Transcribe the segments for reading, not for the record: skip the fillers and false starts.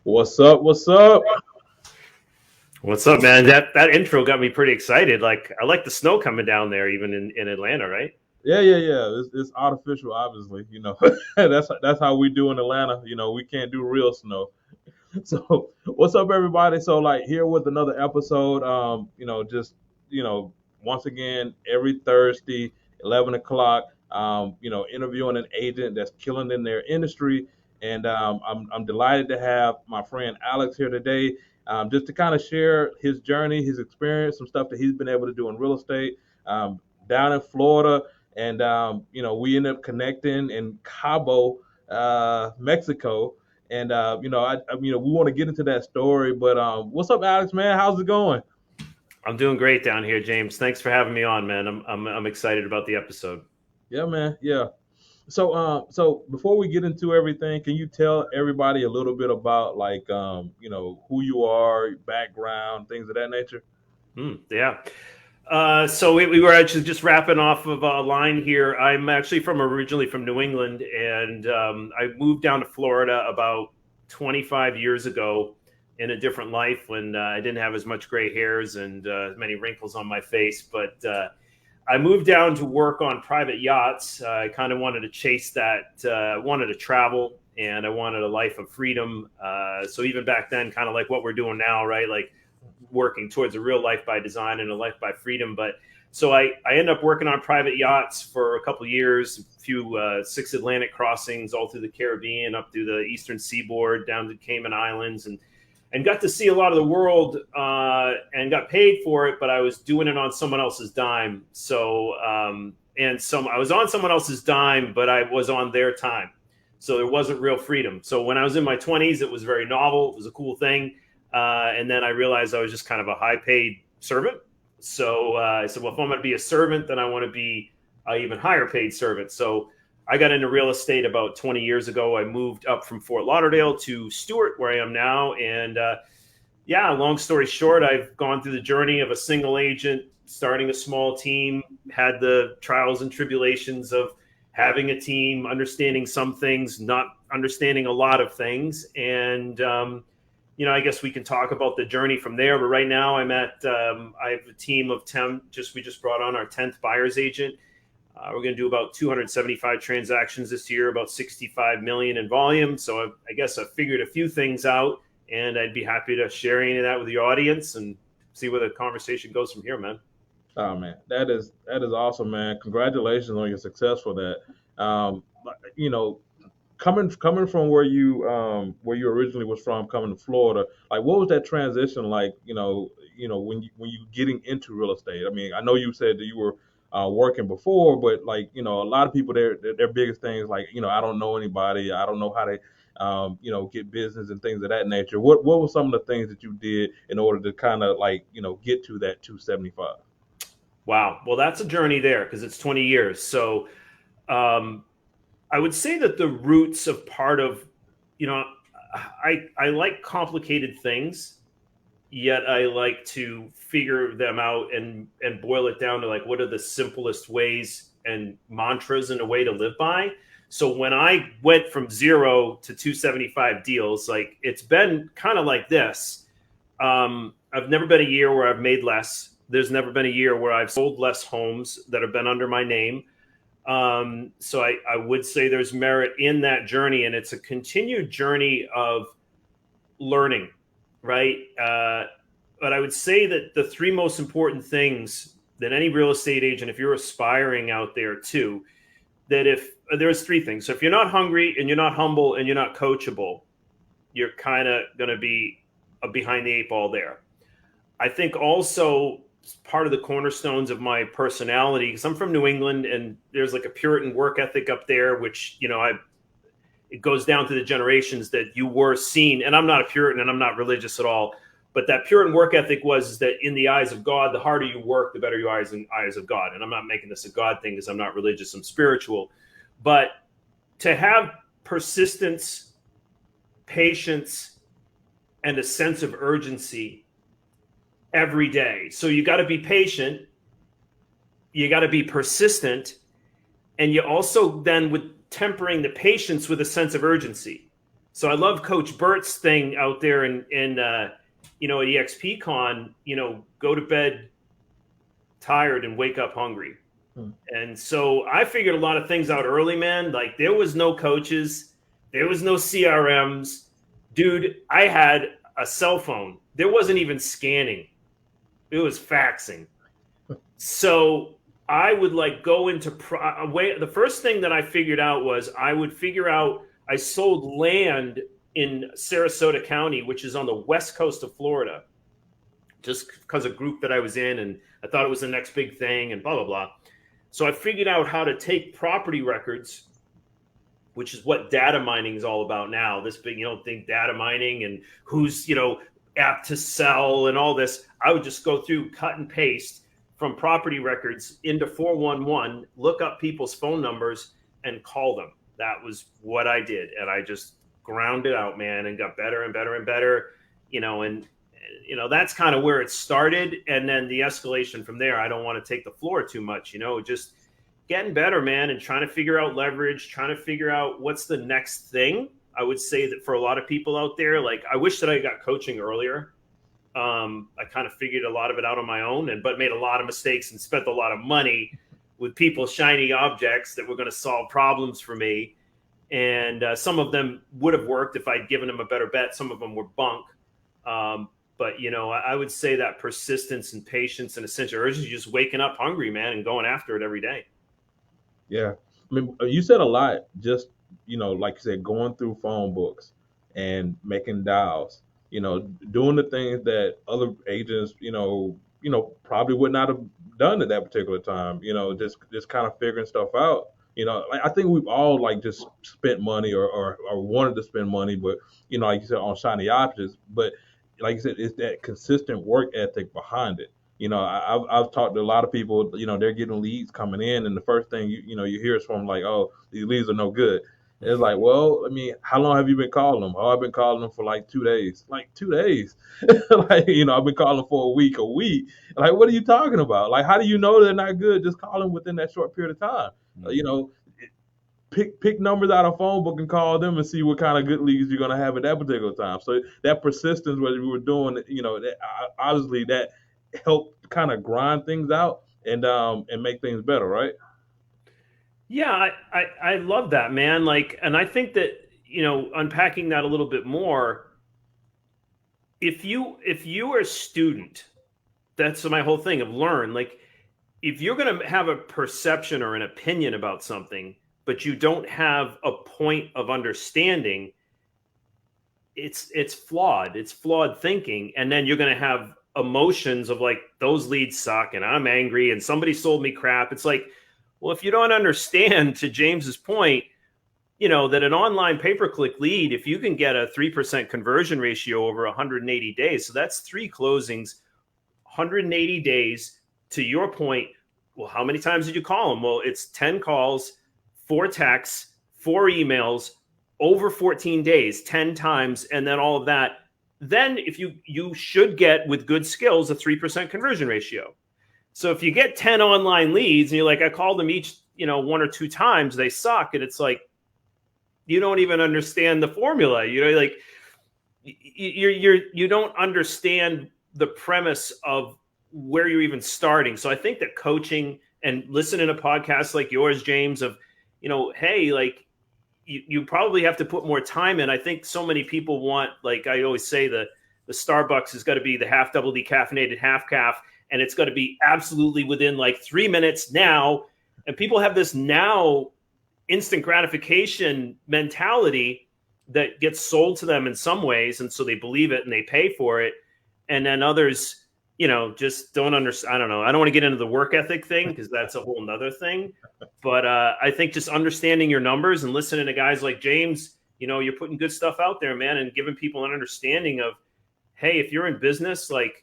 What's up? What's up? What's up, man? That intro got me pretty excited. Like, I like the snow coming down there, even in Atlanta, right? Yeah. It's artificial, obviously. That's how we do in Atlanta. We can't do real snow. So, what's up, everybody? So, like, here with another episode. Just you know, once again, every Thursday, 11 o'clock. Interviewing an agent that's killing in their industry, and I'm delighted to have my friend Alex here today, just to kind of share his journey, his experience, some stuff that he's been able to do in real estate down in Florida, and we ended up connecting in Cabo, Mexico. And we want to get into that story. But what's up, Alex? Man, how's it going? I'm doing great down here, James. Thanks for having me on, man. I'm excited about the episode. Yeah, man. Yeah. So before we get into everything, can you tell everybody a little bit about who you are, your background, things of that nature? Yeah. So we were actually just wrapping off of a line here. I'm actually from originally from New England, and I moved down to Florida about 25 years ago in a different life when I didn't have as much gray hairs and many wrinkles on my face. But I moved down to work on private yachts. I kind of wanted to chase that, wanted to travel, and I wanted a life of freedom. So even back then, kind of like what we're doing now, right? Like working towards a real life by design and a life by freedom. But so I ended up working on private yachts for a couple of years, a few 6 Atlantic crossings all through the Caribbean, up through the eastern seaboard, down to Cayman Islands, and got to see a lot of the world and got paid for it, but I was doing it on someone else's dime. So I was on someone else's dime, but I was on their time. So there wasn't real freedom. So when I was in my 20s, it was very novel. It was a cool thing. And then I realized I was just kind of a high paid servant. So I said, well, if I'm going to be a servant, then I want to be an even higher paid servant. So I got into real estate about 20 years ago. I moved up from Fort Lauderdale to Stewart, where I am now. And long story short, I've gone through the journey of a single agent, starting a small team, had the trials and tribulations of having a team, understanding some things, not understanding a lot of things. And, I guess we can talk about the journey from there. But right now I have a team of 10, we just brought on our 10th buyer's agent. We're going to do about 275 transactions this year, about 65 million in volume. So I guess I figured a few things out, and I'd be happy to share any of that with the audience and see where the conversation goes from here, man. Oh man, that is awesome, man. Congratulations on your success for that. You know, coming from where you originally was from, coming to Florida, like what was that transition like? When you getting into real estate. I mean, I know you said that you were working before, but a lot of people their biggest things like I don't know anybody, I don't know how to get business and things of that nature. What were some of the things that you did in order to kind of get to that 275? Wow. Well, that's a journey there because it's 20 years. So um, I would say that the roots of part of, you know, I like complicated things, yet I like to figure them out and boil it down to like what are the simplest ways and mantras and a way to live by. So when I went from 0 to 275 deals, like it's been kind of like this. I've never been a year where I've made less. There's never been a year where I've sold less homes that have been under my name. So I would say there's merit in that journey, and it's a continued journey of learning, right? But I would say that the three most important things that any real estate agent, if you're aspiring out there too, that if there's three things. So if you're not hungry and you're not humble and you're not coachable, you're kind of going to be behind the eight ball there. I think also part of the cornerstones of my personality, because I'm from New England and there's like a Puritan work ethic up there, which, it goes down to the generations that you were seen. And I'm not a Puritan and I'm not religious at all. But that Puritan work ethic was that in the eyes of God, the harder you work, the better your eyes in eyes of God. And I'm not making this a God thing because I'm not religious, I'm spiritual. But to have persistence, patience, and a sense of urgency every day. So you got to be patient, you got to be persistent, and you also then with tempering the patience with a sense of urgency. So I love Coach Bert's thing out there in at EXPCon. Go to bed tired and wake up hungry. Hmm. And so I figured a lot of things out early, man. Like there was no coaches, there was no CRMs. Dude, I had a cell phone. There wasn't even scanning. It was faxing. So I would like go into the first thing that I figured out was I sold land in Sarasota County, which is on the west coast of Florida, just because a group that I was in, and I thought it was the next big thing, and blah blah blah. So I figured out how to take property records, which is what data mining is all about now. This big, thing, data mining and who's apt to sell and all this. I would just go through, cut and paste from property records into 411, look up people's phone numbers and call them. That was what I did. And I just ground it out, man, and got better and better and better, and that's kind of where it started. And then the escalation from there, I don't want to take the floor too much, just getting better, man, and trying to figure out leverage, trying to figure out what's the next thing. I would say that for a lot of people out there, like I wish that I got coaching earlier. I kind of figured a lot of it out on my own, but made a lot of mistakes and spent a lot of money with people's shiny objects that were going to solve problems for me. And some of them would have worked if I'd given them a better bet. Some of them were bunk. But, I would say that persistence and patience and essential urgency, just waking up hungry, man, and going after it every day. Yeah. I mean, you said a lot, just, like you said, going through phone books and making dials, doing the things that other agents, probably would not have done at that particular time, just kind of figuring stuff out. Like, I think we've all like just spent money or wanted to spend money, but, like you said, on shiny objects. But like you said, it's that consistent work ethic behind it. I've talked to a lot of people. They're getting leads coming in, and the first thing you hear is from like, "Oh, these leads are no good." And it's like, well, I mean, how long have you been calling them? Oh, I've been calling them for like 2 days. Like 2 days, like I've been calling for a week. A week. Like, what are you talking about? Like, how do you know they're not good? Just call them within that short period of time. Pick numbers out of a phone book and call them and see what kind of good leads you're gonna have at that particular time. So that persistence, what we were doing, that, obviously that help kind of grind things out and make things better, right? Yeah, I love that, man. Like, and I think that, unpacking that a little bit more, if you are a student, that's my whole thing of learn. Like, if you're going to have a perception or an opinion about something, but you don't have a point of understanding, it's flawed. It's flawed thinking. And then you're going to have emotions of like, those leads suck and I'm angry and somebody sold me crap. It's like, well, if you don't understand, to James's point, that an online pay-per-click lead, if you can get a 3% conversion ratio over 180 days, so that's 3 closings, 180 days, to your point, well, how many times did you call them? Well, it's 10 calls, 4 texts, 4 emails, over 14 days, 10 times, and then all of that. Then if you should get, with good skills, a 3% conversion ratio. So if you get 10 online leads and you're like, I called them each, 1 or 2 times, they suck. And it's like, you don't even understand the formula. Like you don't understand the premise of where you're even starting. So I think that coaching and listening to podcasts like yours, James, of, hey, like you probably have to put more time in. I think so many people want, like I always say, the Starbucks has got to be the half double decaffeinated half calf. And it's got to be absolutely within like 3 minutes now. And people have this now instant gratification mentality that gets sold to them in some ways. And so they believe it and they pay for it. And then others, just don't understand. I don't know. I don't want to get into the work ethic thing because that's a whole nother thing. But I think just understanding your numbers and listening to guys like James, you're putting good stuff out there, man, and giving people an understanding of, hey, if you're in business, like,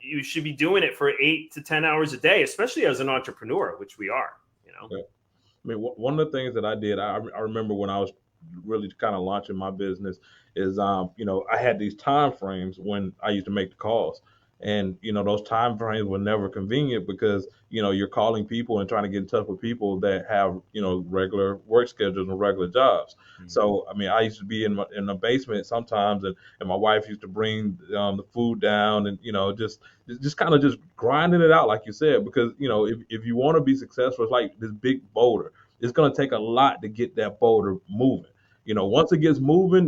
you should be doing it for 8 to 10 hours a day, especially as an entrepreneur, which we are, Yeah. I mean, one of the things that I did, I remember when I was really kind of launching my business is, I had these time frames when I used to make the calls. And, those time frames were never convenient because, you're calling people and trying to get in touch with people that have, regular work schedules and regular jobs. So, I mean, I used to be in the basement sometimes, and my wife used to bring the food down, and, just kind of just grinding it out, like you said, because, if you want to be successful, it's like this big boulder. It's going to take a lot to get that boulder moving. Once it gets moving,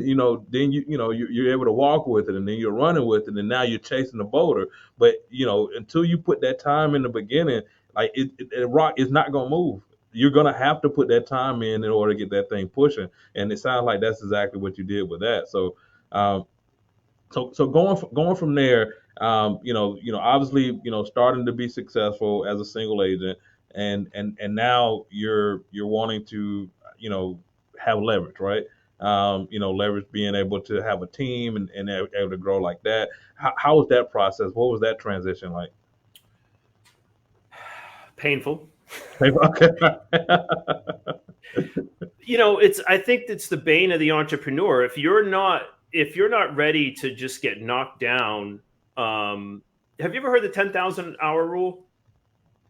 then you're able to walk with it, and then you're running with it, and now you're chasing the boulder. But until you put that time in the beginning, like the rock is not gonna move. You're gonna have to put that time in order to get that thing pushing. And it sounds like that's exactly what you did with that. So, so going from there, obviously, starting to be successful as a single agent, and now you're wanting to, have leverage, right? Leverage, being able to have a team and able to grow like that. How was that process? What was that transition like? Painful. Okay. I think it's the bane of the entrepreneur. If you're not ready to just get knocked down, have you ever heard the 10,000 hour rule?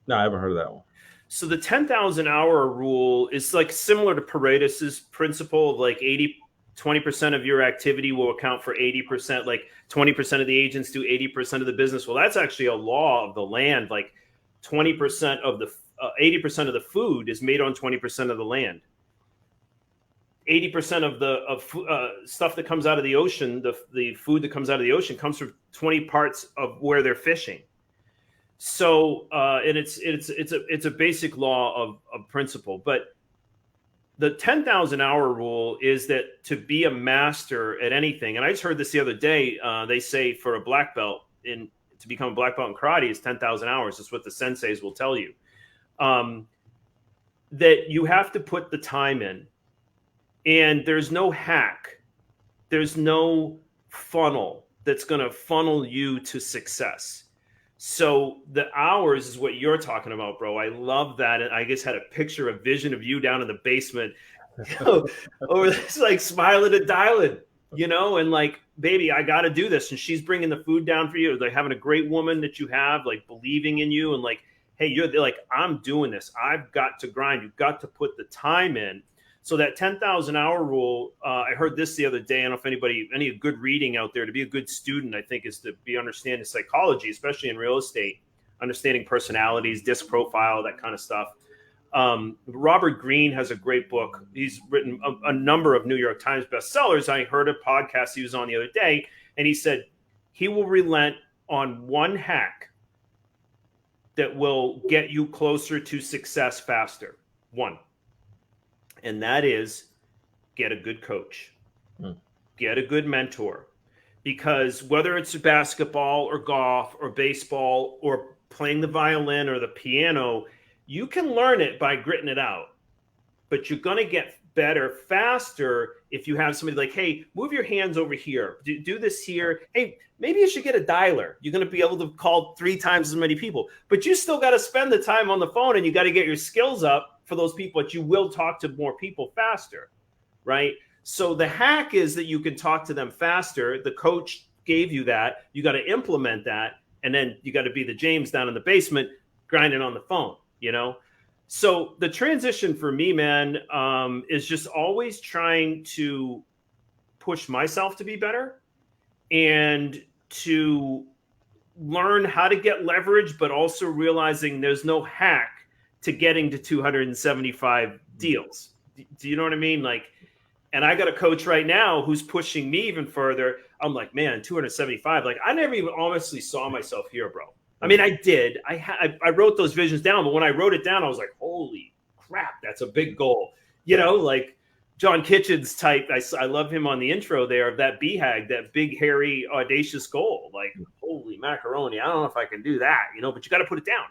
No, I haven't heard of that one. So the 10,000 hour rule is like similar to Pareto's principle of like 20% of your activity will account for 80%, like 20% of the agents do 80% of the business. Well, that's actually a law of the land. Like 20% of the 80% of the food is made on 20% of the land. 80% of the stuff that comes out of the ocean, the food that comes out of the ocean comes from 20 parts of where they're fishing. So, and it's a basic law of principle, but the 10,000 hour rule is that to be a master at anything, and I just heard this the other day, they say for a black belt to become a black belt in karate is 10,000 hours. That's what the senseis will tell you. That you have to put the time in, and there's no hack. There's no funnel that's going to funnel you to success. So the hours is what you're talking about, bro. I love that. And I just had a picture, a vision of you down in the basement, or it's like smiling and dialing, and like, baby, I got to do this. And she's bringing the food down for you. Like having a great woman that you have, like believing in you and like, hey, you're like, I'm doing this. I've got to grind. You've got to put the time in. So that 10,000 hour rule, I heard this the other day. I don't know if any good reading out there, to be a good student, I think, is to be understanding psychology, especially in real estate, understanding personalities, disc profile, that kind of stuff. Robert Greene has a great book. He's written a number of New York Times bestsellers. I heard a podcast he was on the other day, and he said he will relent on one hack that will get you closer to success faster. One. And that is get a good coach, get a good mentor, because whether it's basketball or golf or baseball or playing the violin or the piano, you can learn it by gritting it out, but you're going to get better faster if you have somebody like, hey, move your hands over here, do this here. Hey, maybe you should get a dialer. You're going to be able to call 3 times as many people, but you still got to spend the time on the phone, and you got to get your skills up for those people, but you will talk to more people faster, right? So the hack is that you can talk to them faster. The coach gave you that. You got to implement that. And then you got to be the James down in the basement grinding on the phone, So the transition for me, man, is just always trying to push myself to be better and to learn how to get leverage, but also realizing there's no hack to getting to 275 deals. Do you know what I mean? Like, and I got a coach right now who's pushing me even further. I'm like, man, 275. Like, I never even honestly saw myself here, bro. I mean, I did. I wrote those visions down, but when I wrote it down, I was like, holy crap, that's a big goal. Like John Kitchen's type. I love him on the intro there of that BHAG, that big, hairy, audacious goal. Like, holy macaroni. I don't know if I can do that, but you got to put it down.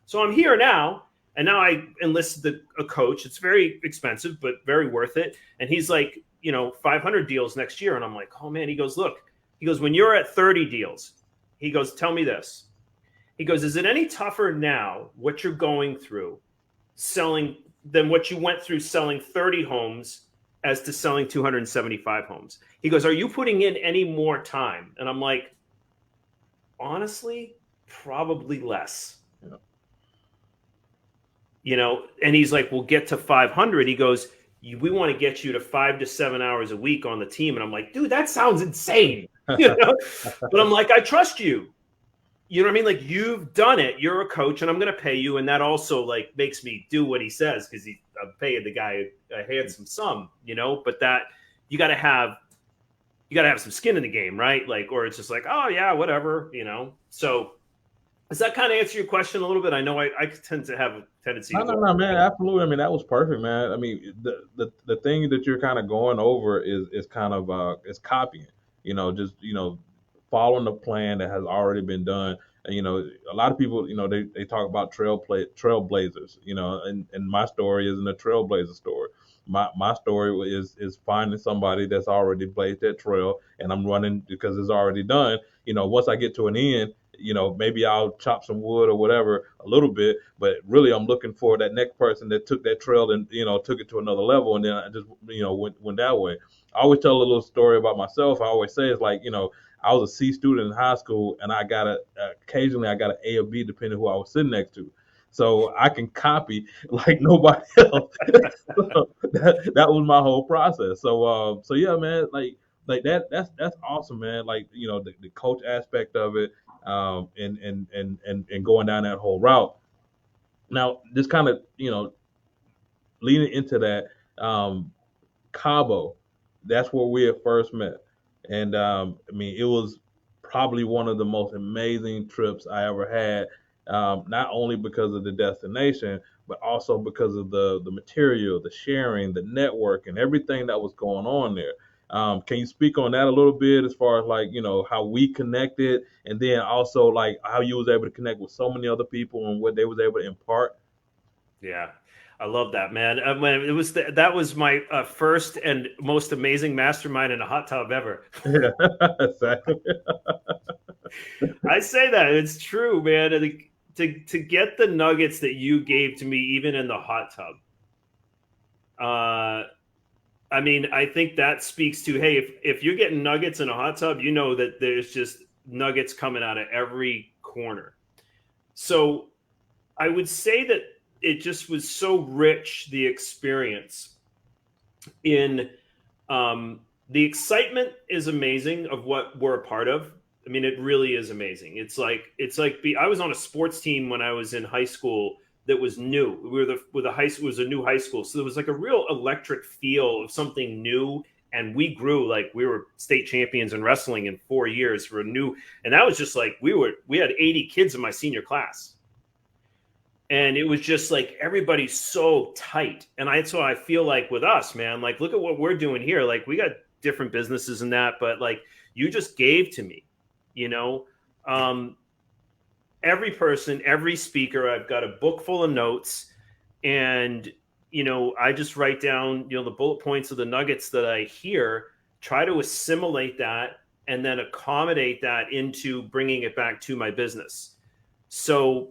So I'm here now. And now I enlisted a coach. It's very expensive, but very worth it. And he's like, 500 deals next year. And I'm like, oh, man. He goes, look, when you're at 30 deals, he goes, tell me this. He goes, is it any tougher now, what you're going through, selling than what you went through selling 30 homes as to selling 275 homes? He goes, are you putting in any more time? And I'm like, honestly, probably less. Yeah. You know, and he's like, we'll get to 500. He goes, we want to get you to 5 to 7 hours a week on the team. And I'm like, dude, that sounds insane. You know, but I'm like, I trust you. You know what I mean? Like, you've done it. You're a coach, and I'm going to pay you. And that also like makes me do what he says, because I'm paying the guy a handsome sum, you know. But that you got to have some skin in the game, right? Like, or it's just like, oh yeah, whatever, you know. So does that kind of answer your question a little bit? I know I tend to have a tendency to No, man, absolutely. I mean, that was perfect, man. I mean, the thing that you're kind of going over is kind of is copying. You know, just following the plan that has already been done. And a lot of people, they talk about trailblazers. And my story isn't a trailblazer story. My story is finding somebody that's already blazed that trail, and I'm running because it's already done. Once I get to an end, maybe I'll chop some wood or whatever a little bit, but really I'm looking for that next person that took that trail and, took it to another level. And then I just, went that way. I always tell a little story about myself. I always say it's like, I was a C student in high school, and occasionally I got an A or B depending who I was sitting next to. So I can copy like nobody else. So that was my whole process. So yeah, man, like that's awesome, man. Like the coach aspect of it, and going down that whole route. Now, just kind of leading into that, Cabo, that's where we had first met, and I mean it was probably one of the most amazing trips I ever had. Not only because of the destination, but also because of the material, the sharing, the network, and everything that was going on there. Can you speak on that a little bit as far as like how we connected, and then also like how you was able to connect with so many other people and what they was able to impart? Yeah, I love that, man. When it was that was my first and most amazing mastermind in a hot tub ever. Yeah, exactly. I say that it's true, man. And to get the nuggets that you gave to me, even in the hot tub, I mean, I think that speaks to, hey, if you're getting nuggets in a hot tub, you know that there's just nuggets coming out of every corner. So I would say that it just was so rich, the experience in the excitement is amazing of what we're a part of. I mean, it really is amazing. I was on a sports team when I was in high school that was new. We were with a high school, it was a new high school, so there was like a real electric feel of something new. And we grew, like we were state champions in wrestling in 4 years for a new, and that was just like we had 80 kids in my senior class. And it was just like everybody's so tight. And so I feel like with us, man, like look at what we're doing here. Like we got different businesses and that, but like you just gave to me, you know. Every person, every speaker, I've got a book full of notes, and I just write down the bullet points of the nuggets that I hear, try to assimilate that, and then accommodate that into bringing it back to my business. So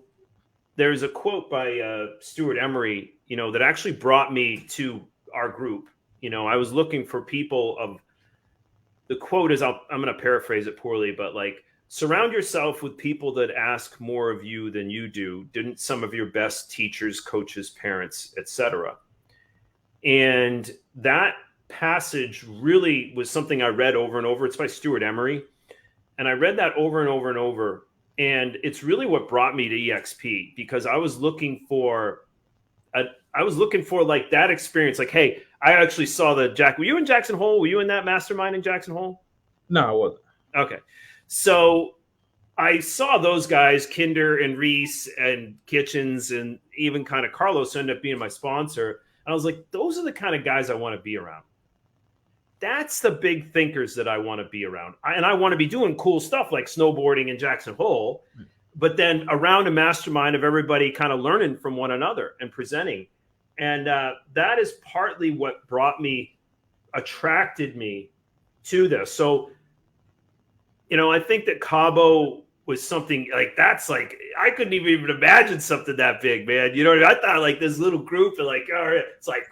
there's a quote by Stuart Emery, that actually brought me to our group. I was looking for people of, the quote is, I'm going to paraphrase it poorly, but like, surround yourself with people that ask more of you than you do. Didn't some of your best teachers, coaches, parents, etc. And that passage really was something I read over and over. It's by Stuart Emery. And I read that over and over and over. And it's really what brought me to EXP, because I was looking for like that experience. Like, hey, I actually saw were you in Jackson Hole? Were you in that mastermind in Jackson Hole? No, I wasn't. Okay. So I saw those guys, Kinder and Reese and Kitchens, and even kind of Carlos ended up being my sponsor. And I was like, those are the kind of guys I want to be around. That's the big thinkers that I want to be around. And I want to be doing cool stuff like snowboarding in Jackson Hole, but then around a mastermind of everybody kind of learning from one another and presenting. And that is partly what attracted me to this. So, I think that Cabo was something like, that's like, I couldn't even imagine something that big, man. You know what I mean? I thought like this little group and like, all right, it's like,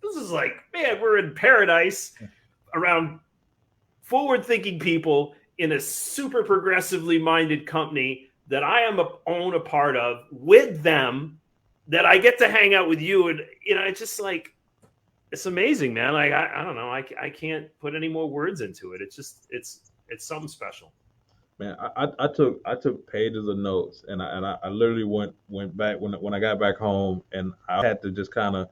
this is like, man, we're in paradise around forward-thinking people in a super progressively minded company that I own a part of with them, that I get to hang out with you. And, it's just like, it's amazing, man. Like, I don't know. I can't put any more words into it. It's just, it's something special. Man, I took pages of notes, and I literally went back when I got back home, and I had to just kind of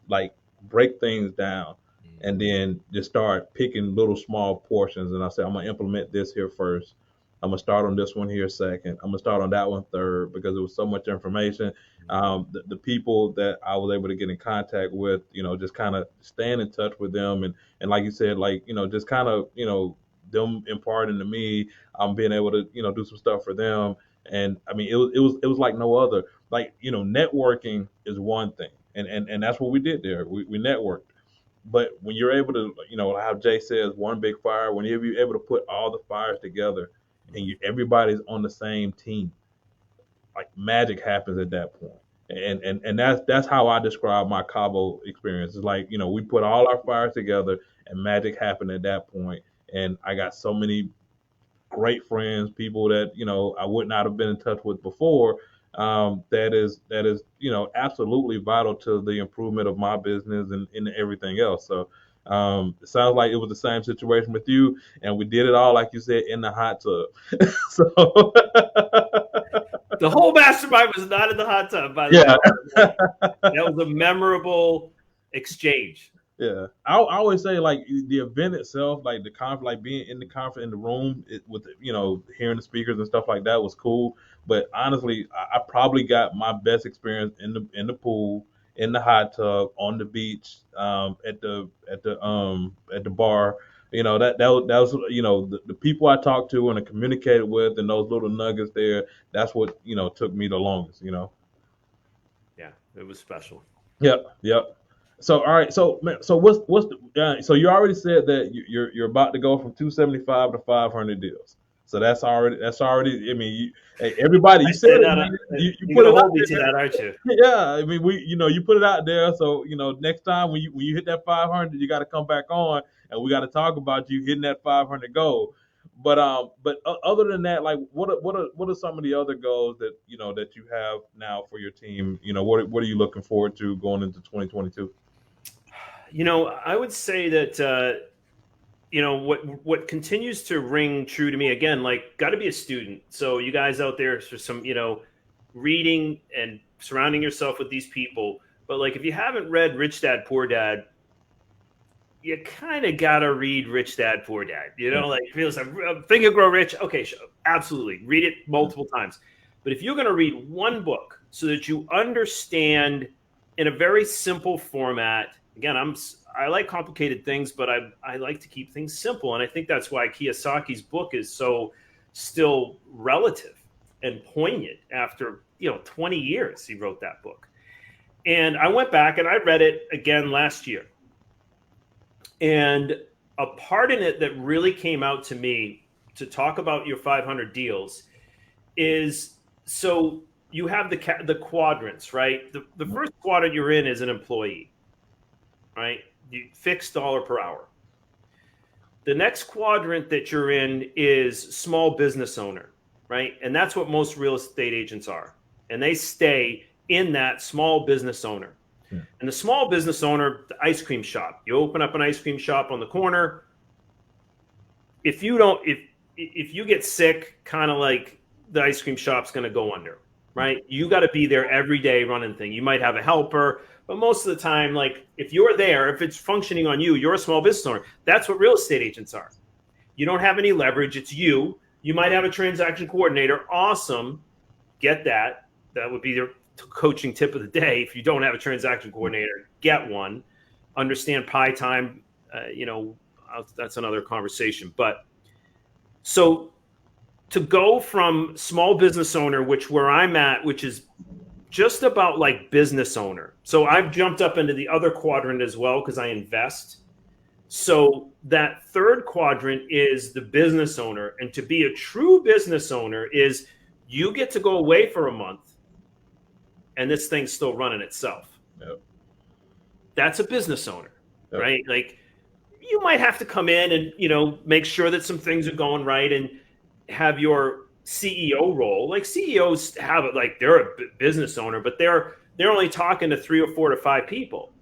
like break things down, and then just start picking little small portions. And I said, I'm gonna implement this here first. I'm gonna start on this one here second. I'm gonna start on that one third, because it was so much information. The people that I was able to get in contact with, just kind of staying in touch with them, and like you said, like, just kind of, them imparting to me, being able to, do some stuff for them. And I mean, it was like no other. Like, networking is one thing, and that's what we did there. We networked. But when you're able to, how Jay says, one big fire, when you're able to put all the fires together, and everybody's on the same team, like magic happens at that point. And that's how I describe my Cabo experience. It's like, we put all our fires together, and magic happened at that point. And I got so many great friends, people that, I would not have been in touch with before. That is absolutely vital to the improvement of my business and everything else. So it sounds like it was the same situation with you, and we did it all, like you said, in the hot tub. So the whole mastermind was not in the hot tub, by the way. That was a memorable exchange. Yeah, I always say, like, the event itself, like the conference, like being in the conference in the room with hearing the speakers and stuff like that was cool. But honestly, I probably got my best experience in the pool, in the hot tub, on the beach, at the bar. That was the people I talked to and I communicated with, and those little nuggets there. That's what took me the longest. Yeah, it was special. Yep. So all right, so man, so what's so you already said that you're about to go from 275 to 500 deals. So that's already. I mean, everybody, you said it, you put it out there. To that, aren't you? Yeah, I mean, you put it out there. So next time when you hit that 500, you got to come back on, and we got to talk about you hitting that 500 goal. But other than that, like, what are some of the other goals that that you have now for your team? What are you looking forward to going into 2022? I would say that what continues to ring true to me, again, like, got to be a student. So you guys out there, for some reading and surrounding yourself with these people. But like, if you haven't read Rich Dad Poor Dad, you kind of gotta read Rich Dad Poor Dad. Like, if feels like Think and Grow Rich. Okay, absolutely, read it multiple times. But if you're going to read one book so that you understand in a very simple format, again, I like complicated things, but I like to keep things simple, and I think that's why Kiyosaki's book is so still relative and poignant after 20 years he wrote that book. And I went back and I read it again last year. And a part in it that really came out to me to talk about your 500 deals is, so you have the quadrants, right? The first quadrant you're in is an employee, right? You fixed dollar per hour. The next quadrant that you're in is small business owner, right? And that's what most real estate agents are. And they stay in that small business owner. And the small business owner, the ice cream shop, you open up an ice cream shop on the corner. If you get sick, kind of like, the ice cream shop's going to go under, right? You got to be there every day running thing. You might have a helper, but most of the time, like, if you're there, if it's functioning on you, you're a small business owner. That's what real estate agents are. You don't have any leverage. It's you. You might have a transaction coordinator. Awesome. Get that. That would be your coaching tip of the day. If you don't have a transaction coordinator, get one. Understand pie time. That's another conversation. But so to go from small business owner, where I'm at, which is just about like business owner. So I've jumped up into the other quadrant as well because I invest. So that third quadrant is the business owner. And to be a true business owner is you get to go away for a month and this thing's still running itself. Yep. That's a business owner, right? Like, you might have to come in and, make sure that some things are going right and have your CEO role. Like CEOs have it, like they're a business owner, but they're only talking to 3 or 4 to 5 people,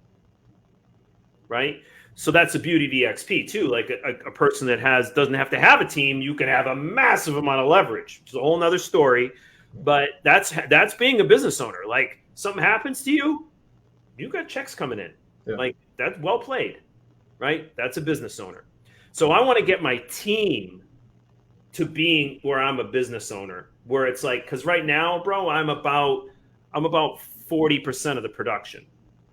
right? So that's the beauty of EXP too. Like a person that doesn't have to have a team, you can have a massive amount of leverage. It's a whole nother story, but that's being a business owner. Like something happens to you, you got checks coming in. Yeah. Like that's well played, right? That's a business owner. So I want to get my team to being where I'm a business owner, where it's like, because right now, bro, I'm about 40% of the production.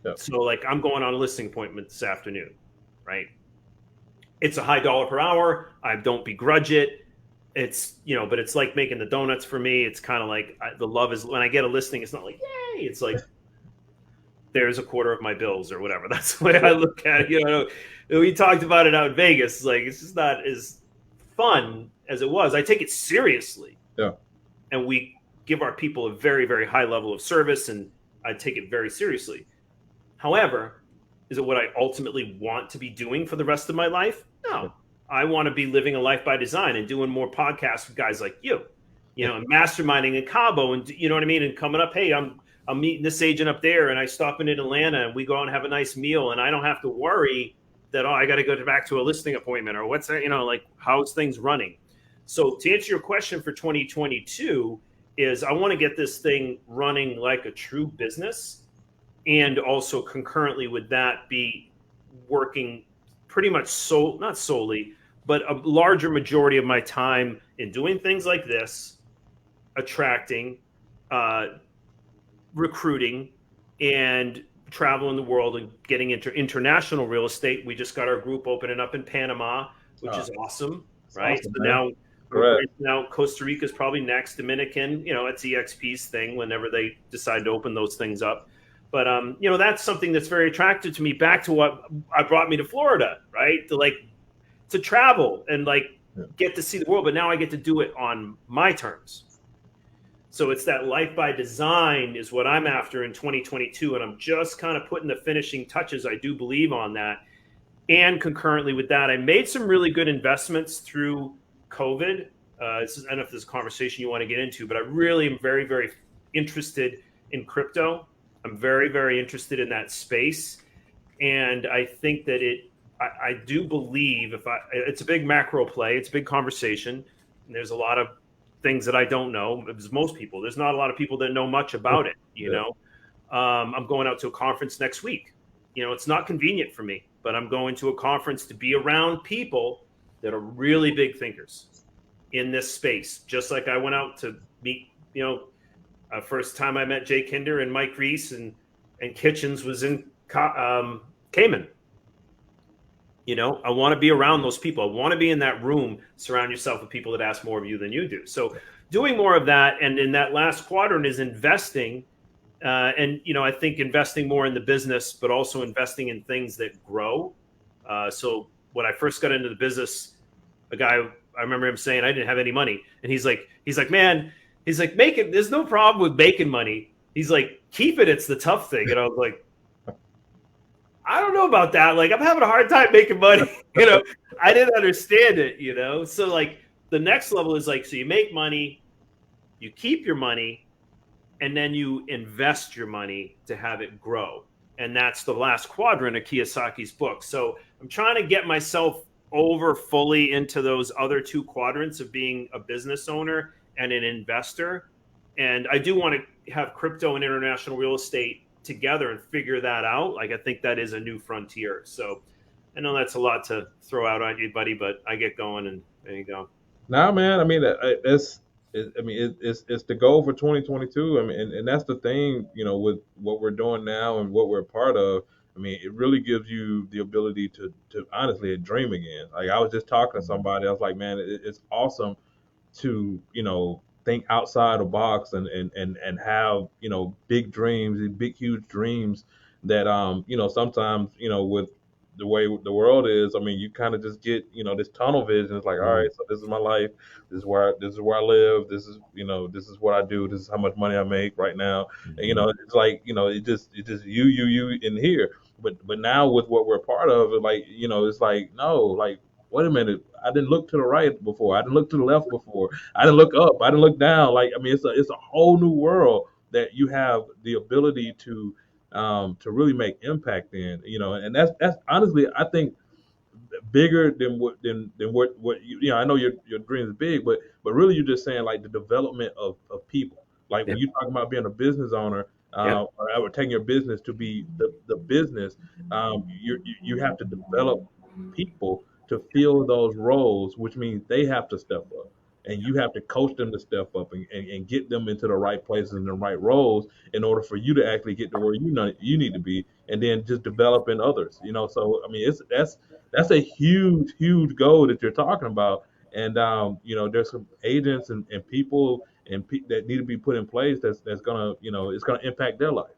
Yep. So like I'm going on a listing appointment this afternoon, right? It's a high dollar per hour. I don't begrudge it. It's, but it's like making the donuts for me. It's kind of like the love is when I get a listing, it's not like, yay. It's like, there's a quarter of my bills or whatever. That's the way I look at it. We talked about it out in Vegas. Like, it's just not as fun as it was. I take it seriously. Yeah. And we give our people a very, very high level of service, and I take it very seriously. However, is it what I ultimately want to be doing for the rest of my life? No. I want to be living a life by design and doing more podcasts with guys like you, and masterminding in Cabo, and you know what I mean? And coming up, hey, I'm meeting this agent up there, and I stop in Atlanta, and we go out and have a nice meal, and I don't have to worry that, I got to go back to a listing appointment, or what's that, like how's things running? So to answer your question for 2022 is I want to get this thing running like a true business, and also concurrently with that be working pretty much not solely, but a larger majority of my time in doing things like this, attracting, recruiting, and traveling the world and getting into international real estate. We just got our group opening up in Panama, which is awesome, right? Awesome, so now Costa Rica is probably next. Dominican, it's EXP's thing whenever they decide to open those things up. But that's something that's very attractive to me. Back to what brought me to Florida, right? To travel and get to see the world. But now I get to do it on my terms. So it's that life by design is what I'm after in 2022. And I'm just kind of putting the finishing touches, I do believe, on that. And concurrently with that, I made some really good investments through COVID. I don't know if this is a conversation you want to get into, but I really am very, very interested in crypto. I'm very, very interested in that space. And I think that I do believe it's a big macro play. It's a big conversation. And there's a lot of things that I don't know. As most people, there's not a lot of people that know much about it. I'm going out to a conference next week. It's not convenient for me, but I'm going to a conference to be around people that are really big thinkers in this space. Just like I went out to meet, first time I met Jay Kinder and Mike Reese and Kitchens was in Cayman. I want to be around those people. I want to be in that room, surround yourself with people that ask more of you than you do. So doing more of that. And in that last quadrant is investing. I think investing more in the business, but also investing in things that grow. So when I first got into the business, a guy, I remember him saying I didn't have any money. And he's like, man, make it. There's no problem with making money. He's like, keep it. It's the tough thing. And I was like, I don't know about that. Like, I'm having a hard time making money. I didn't understand it, So the next level is so you make money, you keep your money, and then you invest your money to have it grow. And that's the last quadrant of Kiyosaki's book. So I'm trying to get myself over fully into those other 2 quadrants of being a business owner and an investor. And I do want to have crypto and international real estate together and figure that out. I think that is a new frontier. So I know that's a lot to throw out on you, buddy, but I get going and there you go. Nah, man. I mean, it's the goal for 2022. I mean, and that's the thing, with what we're doing now and what we're a part of. I mean, it really gives you the ability to honestly dream again. Like I was just talking to somebody, I was like, man, it's awesome to, think outside the box and have, big dreams and big, huge dreams that, sometimes, with the way the world is, I mean, you kind of just get, this tunnel vision. It's like, all right, so this is my life. This is where I live. This is, this is what I do. This is how much money I make right now. And, it's like, it just you in here. but now with what we're part of, like, it's like, no, like, wait a minute, I didn't look to the right before, I didn't look to the left before, I didn't look up, I didn't look down. Like, I mean, it's a whole new world that you have the ability to really make impact in, and that's honestly, I think, bigger than what I know your dream is big, but really you're just saying like the development of people. Like Yeah. when you talk about being a business owner, Yeah. or taking your business to be the business, you have to develop people to fill those roles, which means they have to step up. And you have to coach them to step up and get them into the right places and the right roles in order for you to actually get to where you need to be, and then just developing others. So I mean, that's a huge, huge goal that you're talking about. And there's some agents and people that need to be put in place that's gonna, it's gonna impact their life.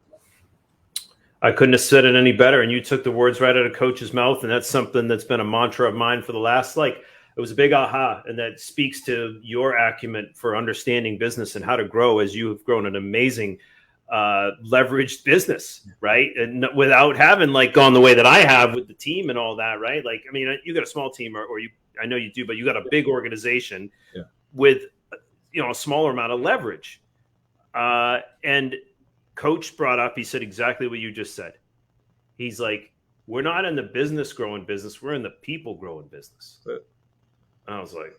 I couldn't have said it any better. And you took the words right out of Coach's mouth. And that's something that's been a mantra of mine for the last, it was a big aha. And that speaks to your acumen for understanding business and how to grow, as you have grown an amazing leveraged business, right? And without having gone the way that I have with the team and all that, right? Like, I mean, you got a small team or you, I know you do, but you got a big organization with, a smaller amount of leverage. And Coach brought up, he said exactly what you just said. He's like, we're not in the business growing business. We're in the people growing business. I was like,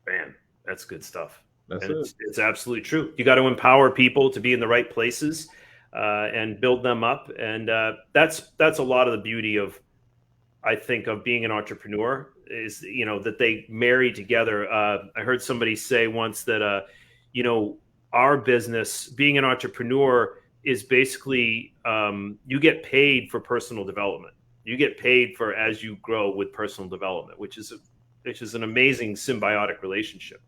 man, that's good stuff. It's absolutely true. You got to empower people to be in the right places and build them up. And that's a lot of the beauty of, I think, of being an entrepreneur is, that they marry together. I heard somebody say once that, our business, being an entrepreneur, is basically you get paid for personal development. You get paid for as you grow with personal development, which is an amazing symbiotic relationship.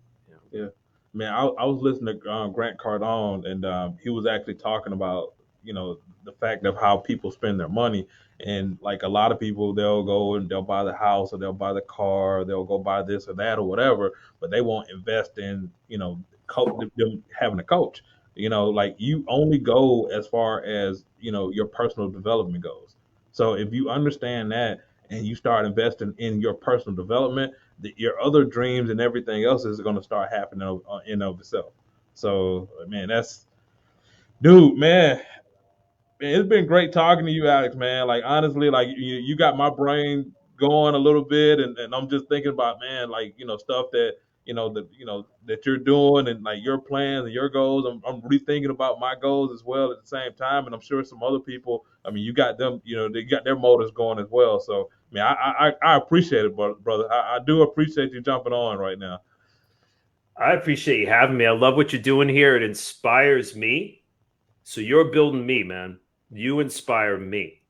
Yeah, man. I was listening to Grant Cardone, and he was actually talking about the fact of how people spend their money, and like a lot of people, they'll go and they'll buy the house or they'll buy the car, or they'll go buy this or that or whatever, but they won't invest in them having a coach. Like you only go as far as your personal development goes. So if you understand that and you start investing in your personal development, your other dreams and everything else is going to start happening in of itself. So man, dude, man, it's been great talking to you, Alex, man. Like honestly, like you got my brain going a little bit, and I'm just thinking about, man, like stuff that that you're doing, and like your plans and your goals. I'm rethinking about my goals as well at the same time, and I'm sure some other people. I mean, you got them, they got their motors going as well. So, I mean, I appreciate it, brother. I do appreciate you jumping on right now. I appreciate you having me. I love what you're doing here. It inspires me. So you're building me, man. You inspire me.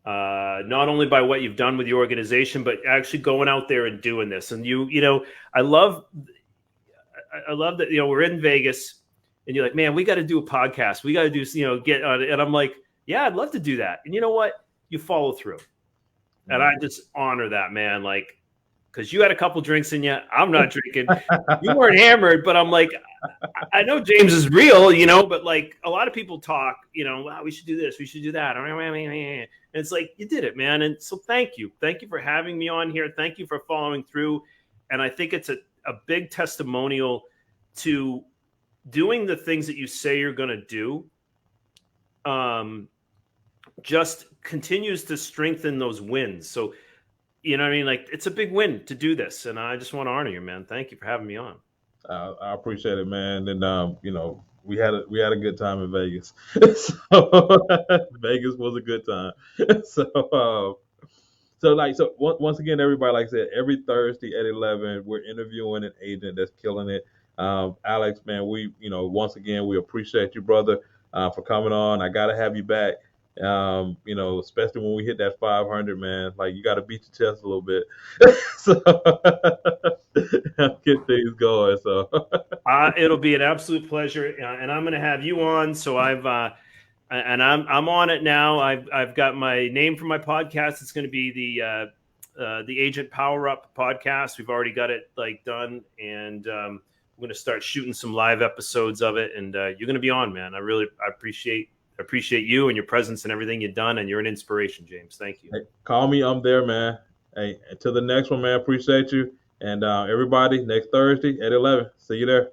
Not only by what you've done with your organization, but actually going out there and doing this. And I love that, we're in Vegas and you're like, man, we got to do a podcast. We got to do, get on it. And I'm like, yeah, I'd love to do that. And you know what? You follow through. And I just honor that, man. Like, because you had a couple drinks in you. I'm not drinking. You weren't hammered, but I'm like, I know James is real, but like a lot of people talk, wow, we should do this, we should do that. And it's like, you did it, man. And so thank you. Thank you for having me on here. Thank you for following through. And I think it's a big testimonial to doing the things that you say you're going to do. Just continues to strengthen those wins. So, you know what I mean? Like, it's a big win to do this. And I just want to honor you, man. Thank you for having me on. I appreciate it, man. And we had a good time in Vegas. So Vegas was a good time. So once again, everybody, like I said, every Thursday at 11, we're interviewing an agent that's killing it. Alex, man, once again, we appreciate you, brother, for coming on. I gotta have you back. Especially when we hit that 500, man, like you got to beat your chest a little bit. So get things going. So it'll be an absolute pleasure, and I'm going to have you on. So I'm on it now. I've got my name for my podcast. It's going to be the Agent Power Up podcast. We've already got it done, and I'm going to start shooting some live episodes of it. And you're going to be on, man. I appreciate appreciate you and your presence and everything you've done, and you're an inspiration, James. Thank you. Hey, call me. I'm there, man. Hey, until the next one, man. Appreciate you. And everybody, next Thursday at 11. See you there.